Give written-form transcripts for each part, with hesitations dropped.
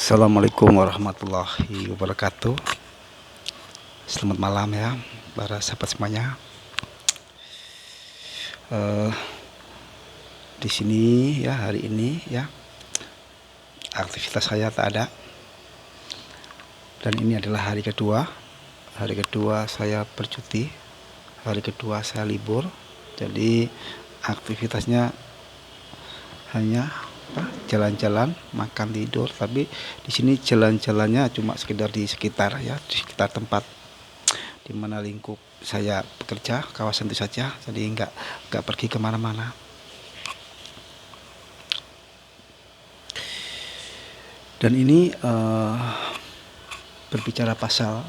Assalamualaikum warahmatullahi wabarakatuh. Selamat malam ya para sahabat semuanya. Di sini ya hari ini ya aktivitas saya tak ada, dan ini adalah hari kedua. Hari kedua saya bercuti, hari kedua saya libur. Jadi aktivitasnya hanya jalan-jalan, makan, tidur. Tapi di sini jalan-jalannya cuma sekedar di sekitar ya, di sekitar tempat di mana lingkup saya bekerja, kawasan itu saja. Jadi nggak pergi kemana-mana. Dan ini berbicara pasal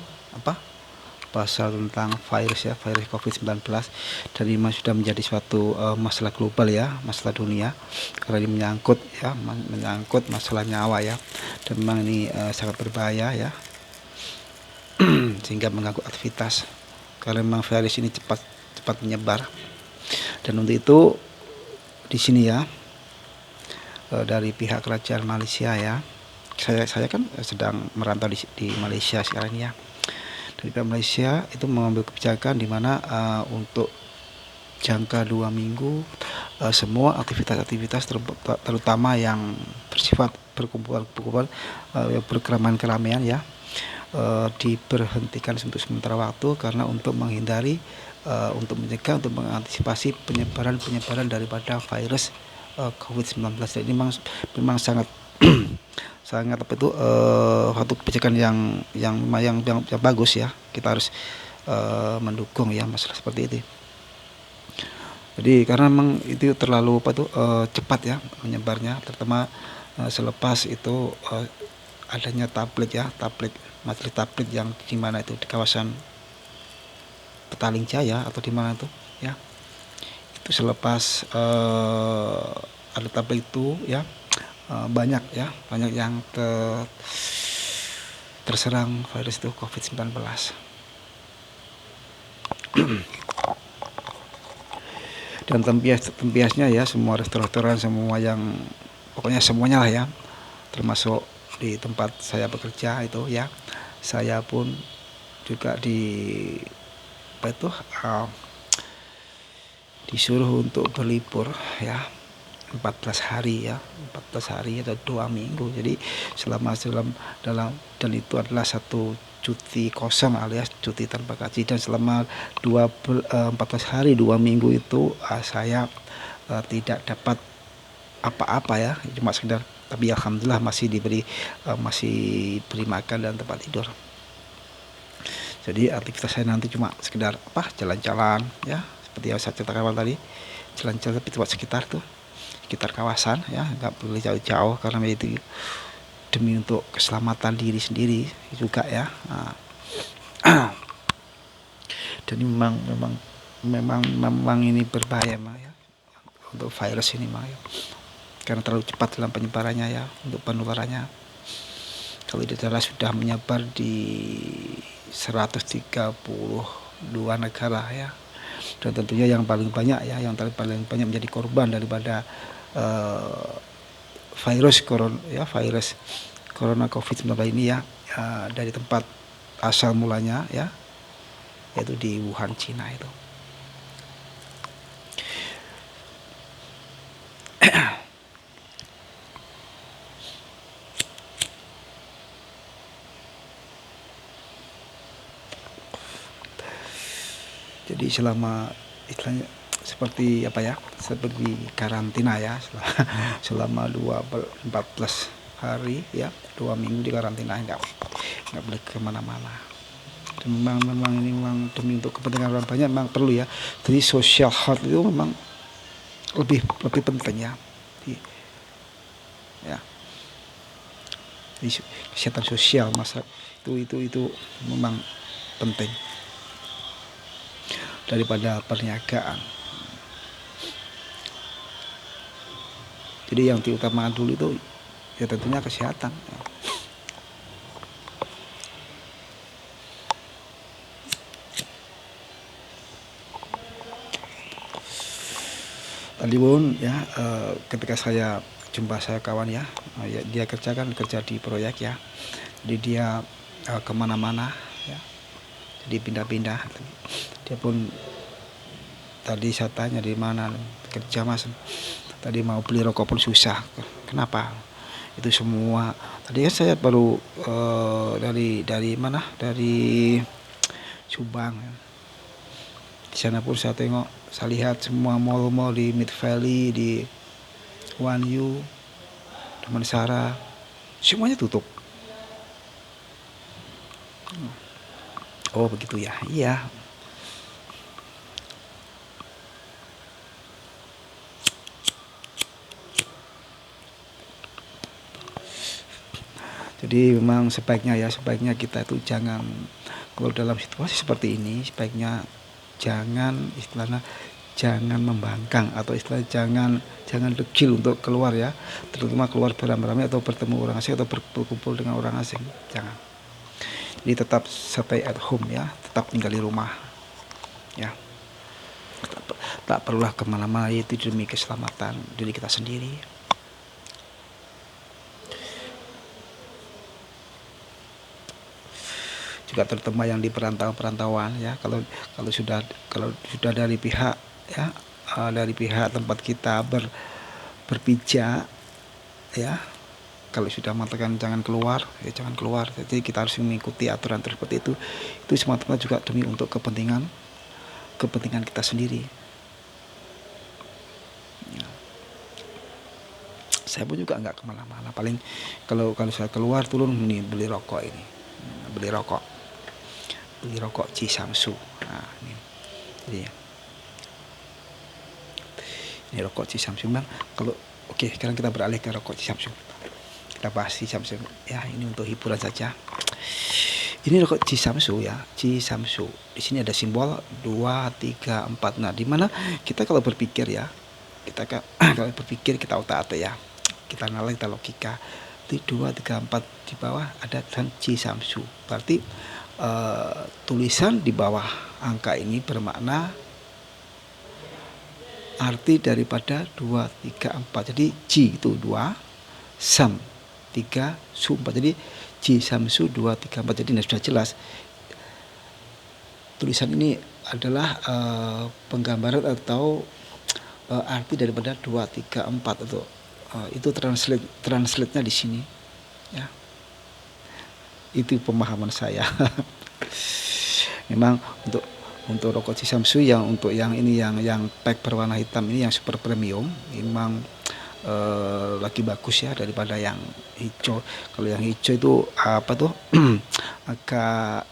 pasal tentang virus ya, virus COVID-19. Dan ini sudah menjadi suatu masalah global ya, masalah dunia, karena ini menyangkut masalah nyawa ya. Dan memang ini sangat berbahaya ya, sehingga mengganggu aktivitas karena memang virus ini cepat menyebar. Dan untuk itu di sini ya, dari pihak kerajaan Malaysia ya, saya kan sedang merantau di Malaysia sekarang ini ya. Dari pihak Malaysia itu mengambil kebijakan di mana untuk jangka 2 minggu semua aktivitas terutama yang bersifat berkumpul berkeramaian ya, diberhentikan untuk sementara waktu, karena untuk menghindari untuk mencegah, untuk mengantisipasi penyebaran daripada virus COVID-19. Jadi memang sangat sangat suatu kebijakan yang bagus ya. Kita harus mendukung ya masalah seperti itu. Jadi karena memang itu terlalu cepat ya menyebarnya, terutama selepas itu adanya majelis tabligh yang di mana itu di kawasan Petaling Jaya atau di mana itu ya. Itu selepas ada tabligh itu ya, banyak yang terserang virus itu COVID-19. Dan tempiasnya ya, semua restoran, semua yang pokoknya semuanya lah ya, termasuk di tempat saya bekerja itu ya, saya pun juga disuruh untuk berlibur ya 14 hari atau 2 minggu. Jadi dan itu adalah satu cuti kosong alias cuti tanpa gaji. Dan selama 14 hari 2 minggu itu saya tidak dapat apa-apa ya, cuma sekedar, tapi alhamdulillah masih diberi makan dan tempat tidur. Jadi aktivitas saya nanti cuma sekedar jalan-jalan ya, seperti yang saya ceritakan tadi, jalan-jalan di tempat sekitar kawasan ya, nggak boleh jauh-jauh karena itu demi untuk keselamatan diri sendiri juga ya. Dan ini memang ini berbahaya ya, untuk virus ini ya, karena terlalu cepat dalam penyebarannya ya, untuk penularannya. Kalau di daerah sudah menyebar di 132 negara ya, dan tentunya yang paling banyak menjadi korban daripada virus corona COVID-19 ini ya, dari tempat asal mulanya ya, yaitu di Wuhan, Cina itu. Jadi selama istilahnya seperti seperti karantina ya, selama 14 hari ya, 2 minggu di karantina, nggak boleh kemana-mana. Dan memang ini demi untuk kepentingan orang banyak memang perlu ya. Jadi social health itu memang lebih penting ya. Jadi kesehatan sosial masa itu memang penting daripada perniagaan. Jadi yang diutamakan dulu itu ya tentunya kesehatan. Dan Tadi pun ya, ketika saya jumpa saya kawan ya, ya dia kerja di proyek ya, jadi dia kemana-mana ya, jadi pindah-pindah. Dia pun tadi saya tanya di mana kerja mas, tadi mau beli rokok pun susah. Kenapa? Itu semua tadi kan saya baru dari mana, dari Subang ya. Di sana pun saya tengok, saya lihat semua mall-mall di Mid Valley, di One U, Damansara, semuanya tutup. Oh begitu ya, iya. Jadi memang sebaiknya kita itu jangan, kalau dalam situasi seperti ini sebaiknya jangan membangkang, atau istilahnya jangan dekil untuk keluar ya, terutama keluar beramai-ramai atau bertemu orang asing atau berkumpul dengan orang asing, jangan. Jadi tetap stay at home ya, tetap tinggal di rumah ya, tak perlulah kemana-mana, itu demi keselamatan diri kita sendiri. Juga terutama yang di perantauan ya, kalau sudah dari pihak ya, dari pihak tempat kita berpijak ya, kalau sudah mengatakan jangan keluar ya jangan keluar. Jadi kita harus mengikuti aturan seperti itu semata-mata juga demi untuk kepentingan kita sendiri ya. Saya pun juga nggak kemana-mana, paling kalau saya keluar turun nih beli rokok Cisamsu. Nah, ini rokok Cisamsu. Kalau sekarang kita beralih ke rokok Cisamsu. Kita bahas Cisamsu ya, ini untuk hiburan saja. Ini rokok Cisamsu ya, Cisamsu. Di sini ada simbol 2, 3, 4. Nah, di mana kita kalau berpikir ya, kalau berpikir kita otak-atik ya, kita nalar, kita logika. Itu 2, 3, 4 di bawah ada dan Cisamsu. Berarti tulisan di bawah angka ini bermakna arti daripada 2, 3, 4. Jadi Ci itu 2, Sam 3, Su 4. Jadi Cisamsu 2, 3, 4. Jadi sudah jelas tulisan ini adalah penggambaran atau arti daripada 2, 3, 4 itu translate-nya di sini ya. Itu pemahaman saya. Memang untuk rokok Cisamsu yang untuk yang ini yang pack berwarna hitam ini yang super premium memang lagi bagus ya daripada yang hijau. Kalau yang hijau itu agak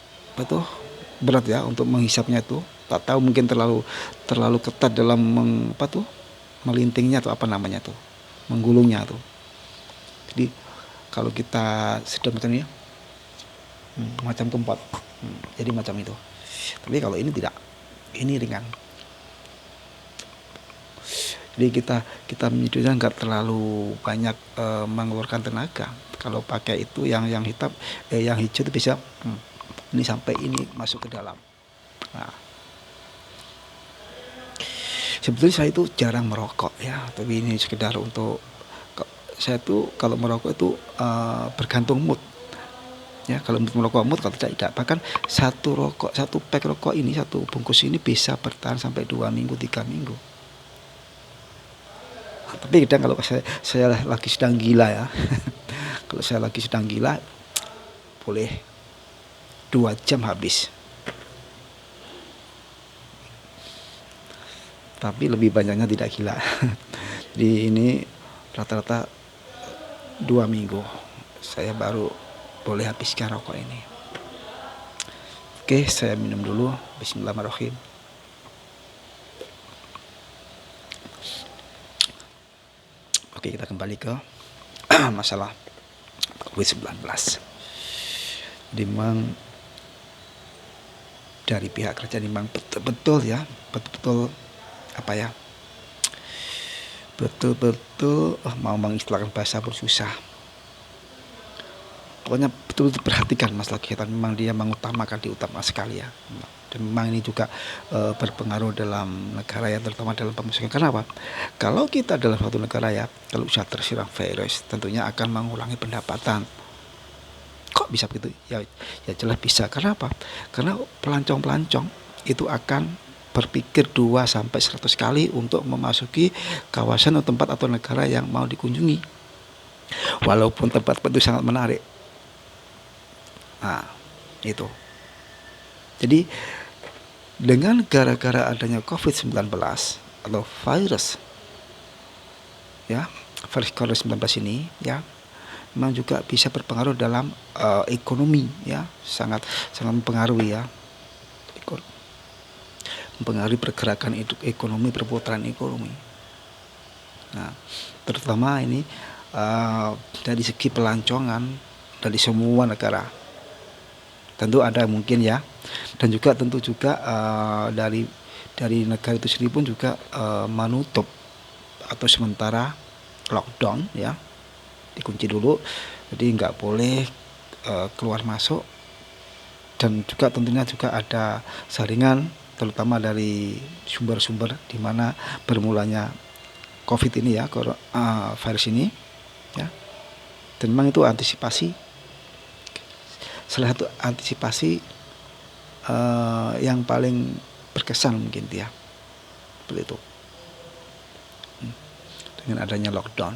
berat ya untuk menghisapnya itu. Tak tahu mungkin terlalu ketat dalam melintingnya atau menggulungnya tuh. Jadi kalau kita sedang makan ya macam kempot, jadi macam itu. Tapi kalau ini tidak, ini ringan. Jadi kita menyedihkan nggak terlalu banyak mengeluarkan tenaga. Kalau pakai itu yang hitam, yang hijau itu bisa ini sampai ini masuk ke dalam. Nah, sebetulnya saya itu jarang merokok ya, tapi ini sekedar untuk saya tuh kalau merokok itu bergantung mood. Ya, kalau merokok mood, kalau tidak. Bahkan satu pack rokok ini, satu bungkus ini bisa bertahan sampai 2 minggu, 3 minggu. Tapi kadang kalau saya lagi sedang gila ya, kalau saya lagi sedang gila, boleh 2 jam habis. Tapi lebih banyaknya tidak gila. Jadi ini rata-rata 2 minggu saya baru boleh habiskan rokok ini. Oke, saya minum dulu. Bismillahirrahmanirrahim. Oke, kita kembali ke masalah COVID-19. Jadi memang dari pihak kerja memang betul-betul ya, betul-betul mau mengistilahkan bahasa pun susah. Pokoknya betul-betul perhatikan masalah kesehatan, memang dia mengutamakan, diutama sekali ya. Dan memang ini juga berpengaruh dalam negara ya, terutama dalam pemasukan. Kenapa? Kalau kita dalam suatu negara ya, kalau sudah terserang virus, tentunya akan mengurangi pendapatan. Kok bisa begitu? Ya jelas bisa. Kenapa? Karena pelancong-pelancong itu akan berpikir 2 sampai 100 kali untuk memasuki kawasan atau tempat atau negara yang mau dikunjungi. Walaupun tempat itu sangat menarik. Nah, itu. Jadi dengan gara-gara adanya COVID-19 atau virus ya, virus COVID-19 ini ya, memang juga bisa berpengaruh dalam ekonomi ya, sangat mempengaruhi ya, mempengaruhi pergerakan ekonomi, perputaran ekonomi. Nah, terutama ini dari segi pelancongan dari semua negara. Tentu ada mungkin ya, dan juga tentu juga dari negara itu sendiri pun juga menutup atau sementara lockdown ya, dikunci dulu, jadi nggak boleh keluar masuk, dan juga tentunya juga ada saringan terutama dari sumber-sumber di mana bermulanya COVID ini ya, virus ini ya. Dan memang itu antisipasi, salah satu antisipasi yang paling berkesan mungkin ya, seperti itu, dengan adanya lockdown.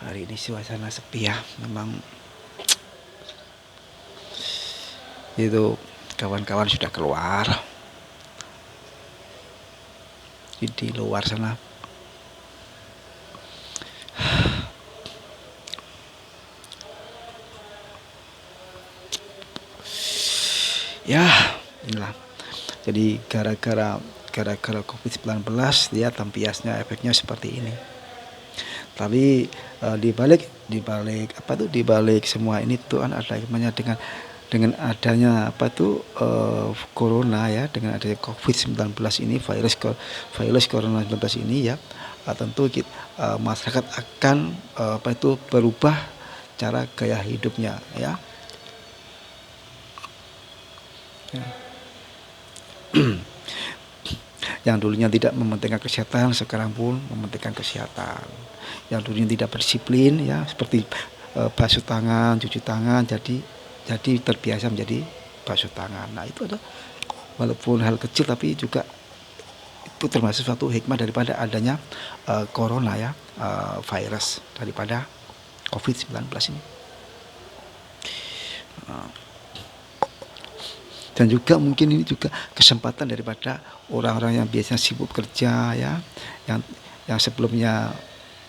Hari ini suasana sepi ya, memang itu kawan-kawan sudah keluar di luar sana. Ya, inilah. Jadi gara-gara COVID-19 dia tampiasnya efeknya seperti ini. Tapi dibalik semua ini tuh kan ada hikmahnya, dengan adanya corona ya, dengan adanya COVID-19 ini, virus corona 19 ini ya, tentu masyarakat akan berubah cara gaya hidupnya ya. Yang dulunya tidak mementingkan kesehatan sekarang pun mementingkan kesehatan. Yang dulunya tidak berdisiplin ya, seperti basuh tangan, cuci tangan, jadi terbiasa menjadi basuh tangan. Nah, itu ada, walaupun hal kecil tapi juga itu termasuk suatu hikmah daripada adanya corona ya, virus daripada COVID-19 ini. Dan juga mungkin ini juga kesempatan daripada orang-orang yang biasanya sibuk kerja ya, yang sebelumnya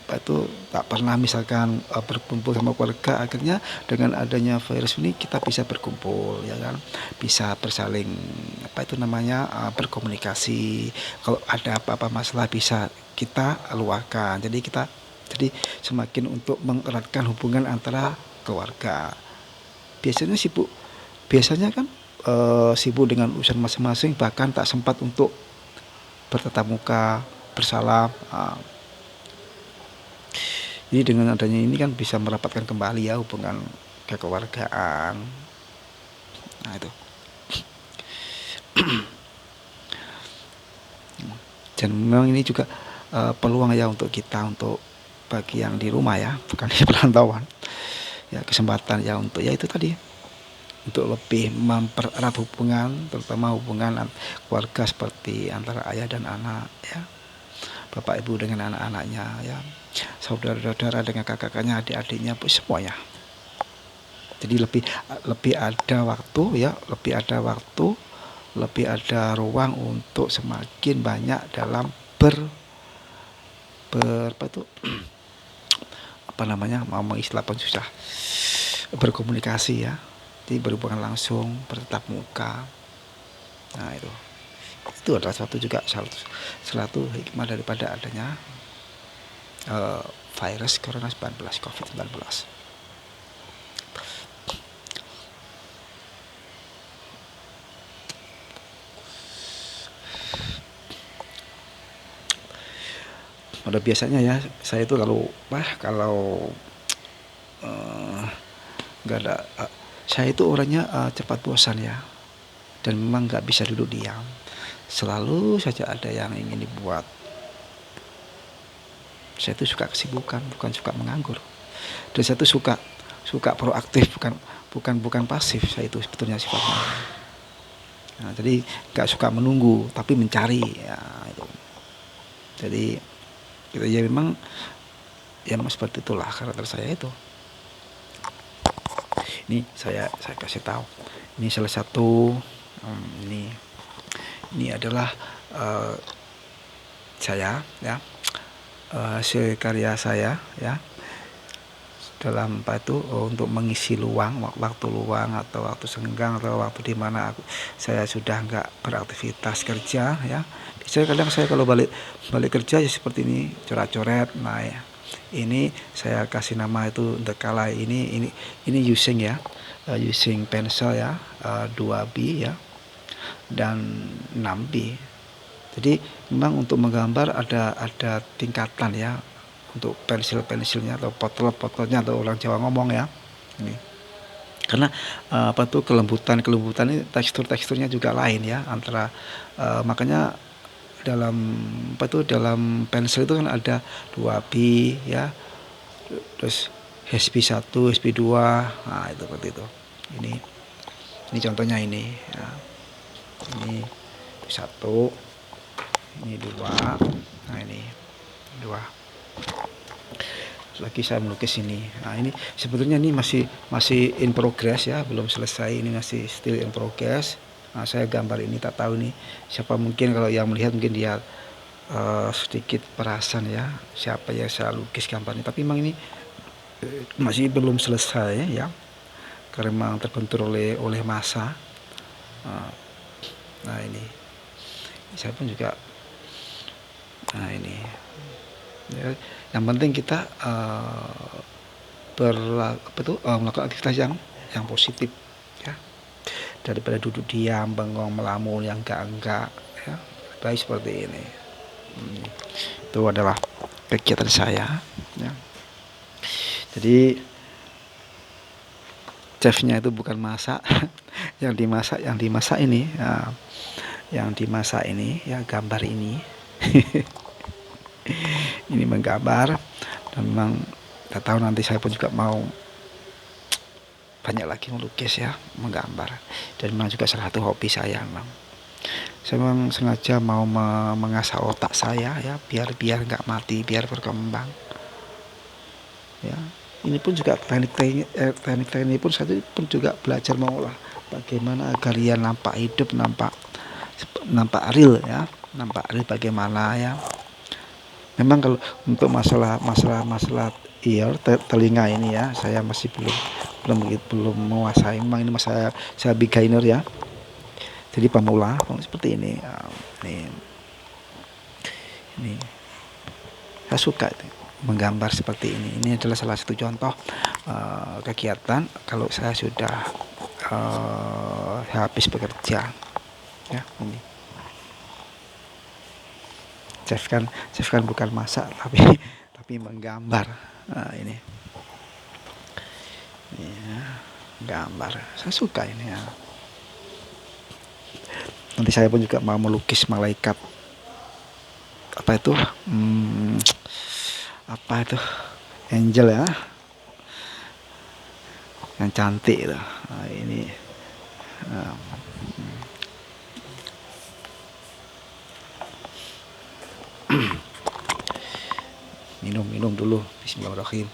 tak pernah misalkan berkumpul sama keluarga, akhirnya dengan adanya virus ini kita bisa berkumpul ya kan, bisa bersaling berkomunikasi, kalau ada apa-apa masalah bisa kita luahkan, jadi semakin untuk mengeratkan hubungan antara keluarga. Biasanya kan sibuk dengan urusan masing-masing, bahkan tak sempat untuk bertatap muka, bersalam. Jadi dengan adanya ini kan bisa merapatkan kembali ya hubungan kekeluargaan. Nah, itu. Dan memang ini juga peluang ya untuk kita, untuk bagi yang di rumah ya, bukan di perantauan ya, kesempatan ya untuk ya itu tadi, untuk lebih mempererat hubungan, terutama hubungan keluarga seperti antara ayah dan anak ya, bapak ibu dengan anak-anaknya ya, saudara-saudara dengan kakak-kakaknya, adik-adiknya, semuanya. Jadi lebih ada waktu ya, lebih ada ruang untuk semakin banyak dalam berkomunikasi ya, jadi berhubungan langsung, bertatap muka. Nah, itu adalah satu hikmah daripada adanya virus corona 19 COVID-19. Pada biasanya ya saya itu kalau eh, nggak ada saya itu orangnya cepat bosan ya, dan memang nggak bisa duduk diam. Selalu saja ada yang ingin dibuat. Saya itu suka kesibukan, bukan suka menganggur. Dan saya itu suka suka proaktif, bukan bukan bukan pasif. Saya itu sebetulnya sifatnya. Nah, jadi nggak suka menunggu, tapi mencari. Ya, itu. Jadi itu ya memang seperti itulah karakter saya itu. Ini saya kasih tahu. Ini salah satu ini adalah eh, saya ya, hasil karya saya ya, dalam apa itu untuk mengisi waktu luang atau waktu senggang atau waktu di mana saya sudah nggak beraktivitas kerja ya. Kadang saya kalau balik kerja ya seperti ini, coret-coret. Nah ya, ini saya kasih nama itu dekalai. Ini using ya, using pensil ya, 2B ya dan 6B. Jadi memang untuk menggambar ada tingkatan ya, untuk pensilnya atau potolnya atau orang Jawa ngomong ya. Ini karena apa tuh kelembutan ini teksturnya juga lain ya, antara makanya dalam dalam pensil itu kan ada 2B ya, terus HB1, HB2. Nah itu seperti itu. Ini contohnya ini ya. Ini satu, ini 2. Nah ini 2 lagi saya melukis ini. Nah ini sebetulnya ini masih in progress ya, belum selesai, ini masih still in progress. Nah, saya gambar ini tak tahu nih siapa, mungkin kalau yang melihat mungkin dia sedikit perasan ya siapa yang saya lukis gambar ini, tapi memang ini masih belum selesai ya, karena memang terbentur oleh masa. Nah ini saya pun juga, nah ini ya, yang penting kita melakukan aktivitas yang positif ya, daripada duduk diam bengong melamun yang enggak ya, baik seperti ini. Itu adalah kegiatan saya ya. Jadi chefnya itu bukan masak yang dimasak ini ya, ya gambar ini ini menggambar, dan memang tak tahu nanti saya pun juga mau banyak lagi melukis ya, menggambar, dan memang juga salah satu hobi saya. Saya memang sengaja mau mengasah otak saya ya, biar nggak mati, biar berkembang ya. Ini pun juga teknik pun saya pun juga belajar mengolah bagaimana agar ia nampak hidup, nampak real ya, nampak real bagaimana ya. Memang kalau untuk masalah ear, telinga ini ya, saya masih belum menguasai. Memang ini saya beginner ya, jadi pemula seperti ini. Ini saya suka itu, menggambar seperti ini. Ini adalah salah satu contoh kegiatan kalau saya sudah habis bekerja ya. Ini chef kan bukan masak, tapi menggambar. Nah, ini ya, gambar saya suka ini ya. Nanti saya pun juga mau melukis malaikat, apa itu angel ya, yang cantik itu. Nah, ini minum dulu, bismillahirrahmanirrahim.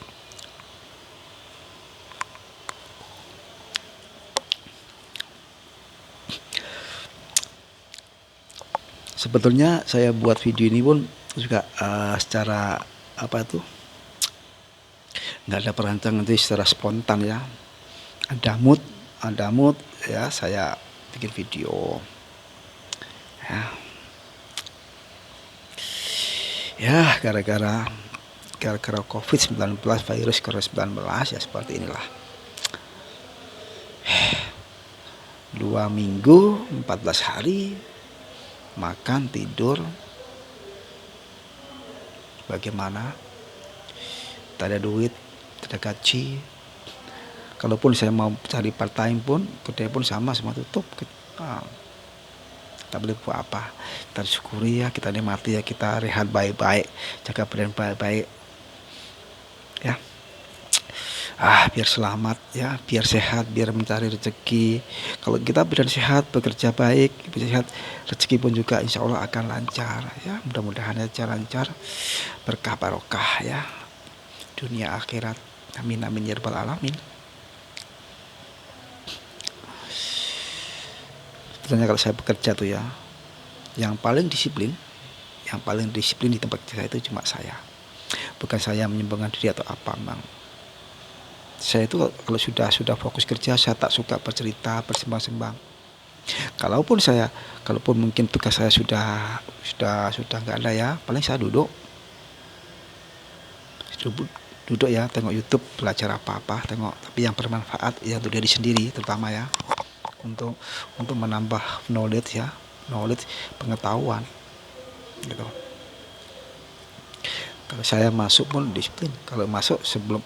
Sebetulnya saya buat video ini pun juga secara nggak ada perancangan, jadi secara spontan ya, ada mood ya, saya bikin video ya gara-gara COVID-19, virus COVID-19 ya, seperti inilah. 2 minggu 14 hari makan tidur bagaimana, tak ada duit, tak ada gaji. Kalaupun saya mau cari part time pun, kedai pun sama, semua tutup. Ah, tak boleh buat apa. Kita syukuri ya, kita nikmati ya, kita rehat baik-baik, jaga badan baik-baik ya. Biar selamat ya, biar sehat, biar mencari rezeki. Kalau kita badan sehat, bekerja baik, sehat, rezeki pun juga insya Allah akan lancar ya. Mudah-mudahan aja lancar, berkah barokah ya, dunia akhirat. Amin amin ya rabbal alamin. Sebenarnya kalau saya bekerja tuh ya, yang paling disiplin di tempat saya itu cuma saya. Bukan saya menyembangkan diri atau apa, Bang. Saya itu kalau sudah fokus kerja, saya tak suka bercerita, bersembang-sembang. Kalaupun mungkin tugas saya sudah nggak ada ya, paling saya duduk ya, tengok YouTube, belajar apa-apa, tengok, tapi yang bermanfaat ya untuk diri sendiri terutama ya, untuk menambah knowledge pengetahuan gitu. Kalau saya masuk pun disiplin, kalau masuk sebelum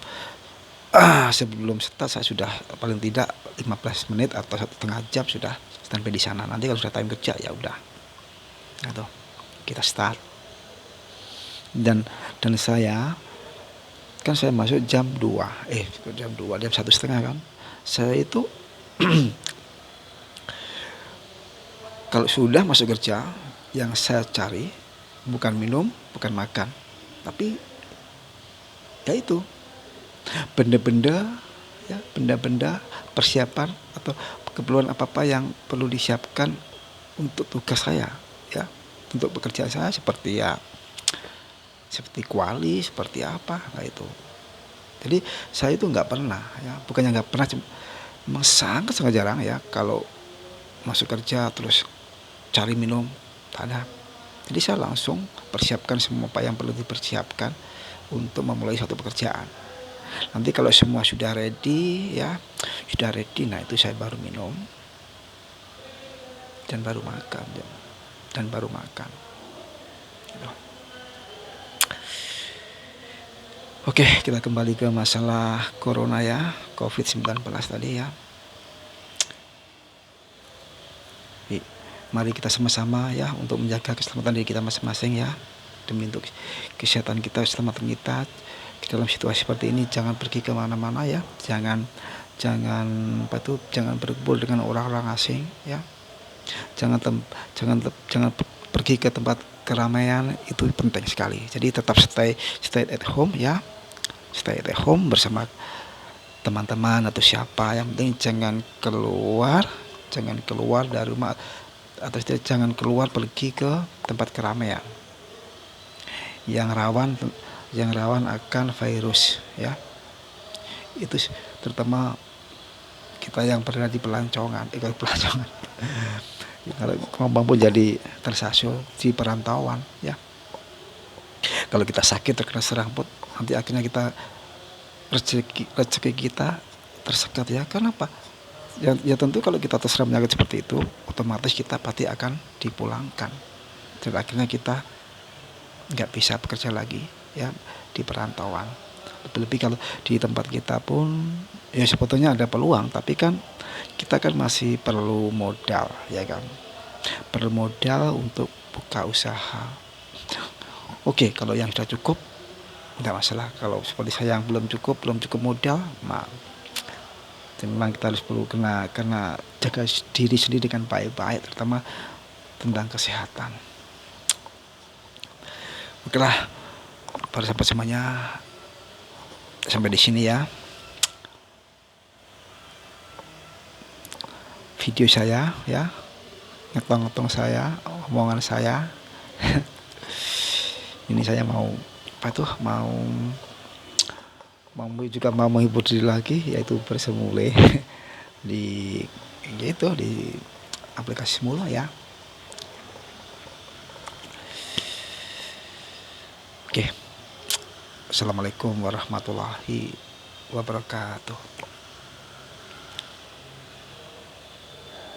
start saya sudah paling tidak 15 menit atau 1,5 jam sudah sampai di sana. Nanti kalau sudah time kerja ya udah, gitu, kita start. Dan saya masuk jam 2, jam 1:30 kan. Saya itu kalau sudah masuk kerja, yang saya cari bukan minum, bukan makan, tapi ya itu benda-benda persiapan atau keperluan apa yang perlu disiapkan untuk tugas saya ya, untuk pekerjaan saya, seperti kuali, seperti apa, nah itu. Jadi saya itu nggak pernah ya, bukannya nggak pernah, memang sangat jarang ya kalau masuk kerja terus cari minum, tak ada. Jadi saya langsung persiapkan semua apa yang perlu dipersiapkan untuk memulai suatu pekerjaan. Nanti kalau semua sudah ready, nah itu saya baru minum dan baru makan gitu. Oke, kita kembali ke masalah corona ya, COVID-19 tadi ya. Mari kita sama-sama ya untuk menjaga keselamatan diri kita masing-masing ya, demi untuk kesehatan kita, keselamatan kita. Dalam situasi seperti ini jangan pergi kemana-mana ya, jangan berkumpul dengan orang-orang asing ya, jangan pergi ke tempat keramaian, itu penting sekali. Jadi tetap stay at home ya, stay at home bersama teman-teman atau siapa, yang penting jangan keluar dari rumah, atau jangan keluar pergi ke tempat keramaian yang rawan akan virus ya. Itu terutama kita yang berada di pelancongan kalau mampu jadi tersasar di perantauan ya. Kalau kita sakit terkena serang pun, nanti akhirnya kita rezeki kita tersekat ya. Kenapa? Ya tentu kalau kita terserang penyakit seperti itu, otomatis kita pasti akan dipulangkan, dan akhirnya kita nggak bisa bekerja lagi ya di perantauan. Lebih kalau di tempat kita pun ya sebetulnya ada peluang, tapi kan kita kan masih perlu modal ya kan, perlu modal untuk buka usaha. Oke, kalau yang sudah cukup tidak masalah. Kalau seperti saya yang belum cukup modal, memang kita harus karena jaga diri sendiri dengan baik-baik, terutama tentang kesehatan. Oke lah, para sahabat semuanya, sampai di sini ya video saya ya, ngetong saya, omongan saya. Ini saya mau juga mau menghibur diri lagi, yaitu bersemule di aplikasi semula ya. Oke. Assalamualaikum warahmatullahi wabarakatuh.